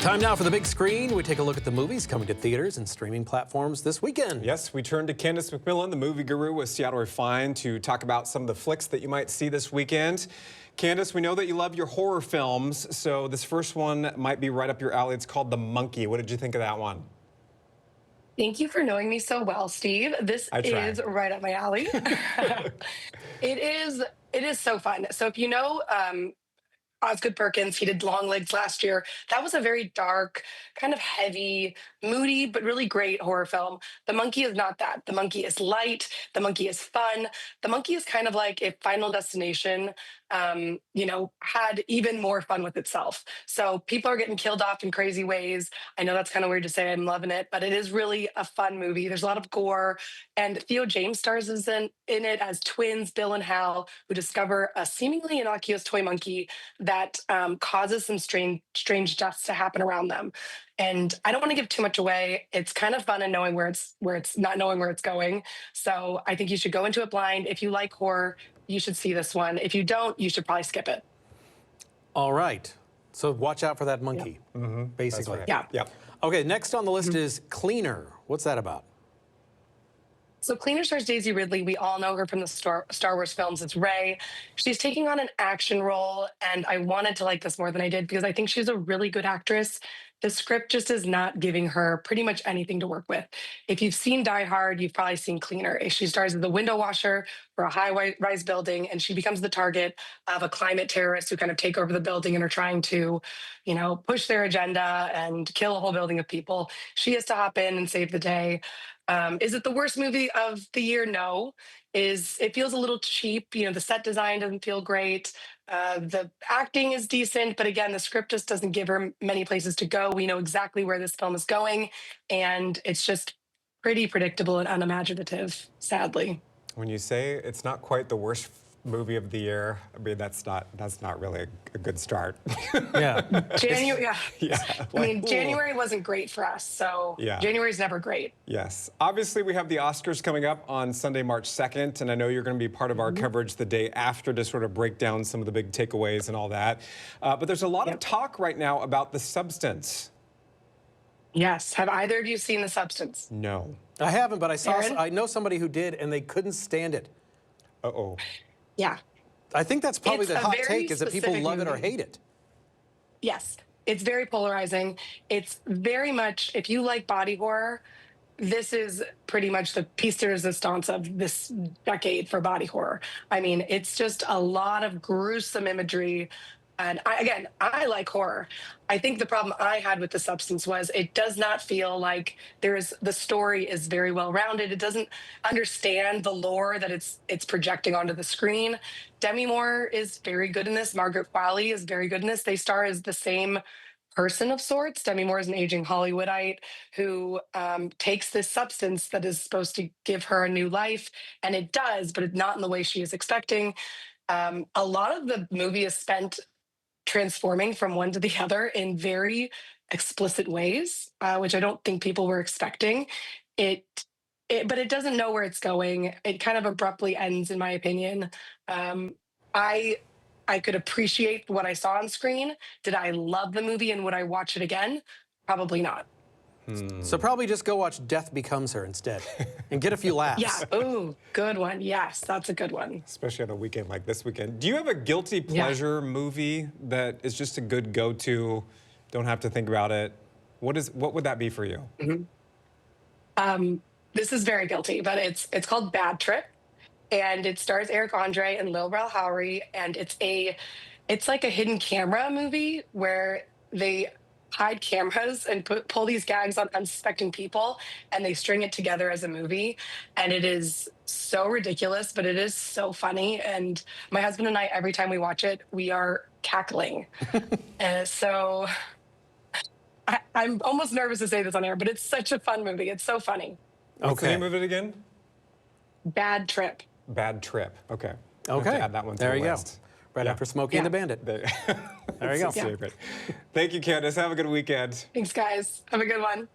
Time now for the big screen. We take a look at the movies coming to theaters and streaming platforms this weekend. Yes, we turn to Candace McMillan, the movie guru with Seattle Refined, to talk about some of the flicks that you might see this weekend. Candace, we know that you love your horror films, so this first one might be right up your alley. It's called The Monkey. What did you think of that one? Thank you for knowing me so well, Steve. This is right up my alley. It is so fun. So if you know Osgood Perkins, he did Longlegs last year. That was a very dark, kind of heavy, moody, but really great horror film. The Monkey is not that. The Monkey is light. The Monkey is fun. The Monkey is kind of like if Final Destination, had even more fun with itself. So people are getting killed off in crazy ways. I know that's kind of weird to say. I'm loving it, but it is really a fun movie. There's a lot of gore, and Theo James stars in it as twins, Bill and Hal, who discover a seemingly innocuous toy monkey that causes some strange deaths to happen around them. And I don't want to give too much away. It's kind of fun in knowing where it's not knowing where it's going. So I think you should go into it blind. If you like horror, you should see this one. If you don't, you should probably skip it. All right. So watch out for that monkey, basically. Right. Yeah. Yep. Okay, next on the list is Cleaner. What's that about? So Cleaner stars Daisy Ridley. We all know her from the Star Wars films. It's Rey. She's taking on an action role, and I wanted to like this more than I did because I think she's a really good actress. The script just is not giving her pretty much anything to work with. If you've seen Die Hard, you've probably seen Cleaner. She stars as the window washer for a high-rise building, and she becomes the target of a climate terrorist who kind of take over the building and are trying to, push their agenda and kill a whole building of people. She has to hop in and save the day. Is it the worst movie of the year? No. It feels a little cheap. The set design doesn't feel great. The acting is decent, but again, the script just doesn't give her many places to go. We know exactly where this film is going, and it's just pretty predictable and unimaginative, sadly. When you say it's not quite the worst movie of the year, I mean, that's not really a good start. Yeah. January, yeah. Yeah. January wasn't great for us, so yeah. January's never great. Yes. Obviously, we have the Oscars coming up on Sunday, March 2nd, and I know you're going to be part of our coverage the day after to sort of break down some of the big takeaways and all that. But there's a lot of talk right now about The Substance. Yes. Have either of you seen The Substance? No. I haven't, but I Aaron? know somebody who did, and they couldn't stand it. Uh-oh. Yeah. I think that's probably It's the a hot very take, is that people specific love it or movie. hate it. Yes, it's very polarizing. It's very much, if you like body horror, this is pretty much the piece de resistance of this decade for body horror. I mean, it's just a lot of gruesome imagery. And I like horror. I think the problem I had with The Substance was it does not feel like the story is very well rounded. It doesn't understand the lore that it's projecting onto the screen. Demi Moore is very good in this. Margaret Qualley is very good in this. They star as the same person of sorts. Demi Moore is an aging Hollywoodite who takes this substance that is supposed to give her a new life, and it does, but it's not in the way she is expecting. A lot of the movie is spent transforming from one to the other in very explicit ways, which I don't think people were expecting. But it doesn't know where it's going. It kind of abruptly ends, in my opinion. I could appreciate what I saw on screen. Did I love the movie and would I watch it again? Probably not. So probably just go watch Death Becomes Her instead and get a few laughs. Yeah. Ooh, good one. Yes, that's a good one. Especially on a weekend like this weekend. Do you have a guilty pleasure movie that is just a good go-to, don't have to think about it? What would that be for you? This is very guilty, but it's called Bad Trip, and it stars Eric Andre and Lil Rel Howery, and it's like a hidden camera movie where they hide cameras and pull these gags on unsuspecting people, and they string it together as a movie. And it is so ridiculous, but it is so funny. And my husband and I, every time we watch it, we are cackling. So I'm almost nervous to say this on air, but it's such a fun movie. It's so funny. What's the name of it again? Bad Trip. Bad Trip. Okay. I'll have Okay. to add that one to There the you go. list. Right after Smokey and the Bandit. There you go. Favorite. Thank you, Candace. Have a good weekend. Thanks, guys. Have a good one.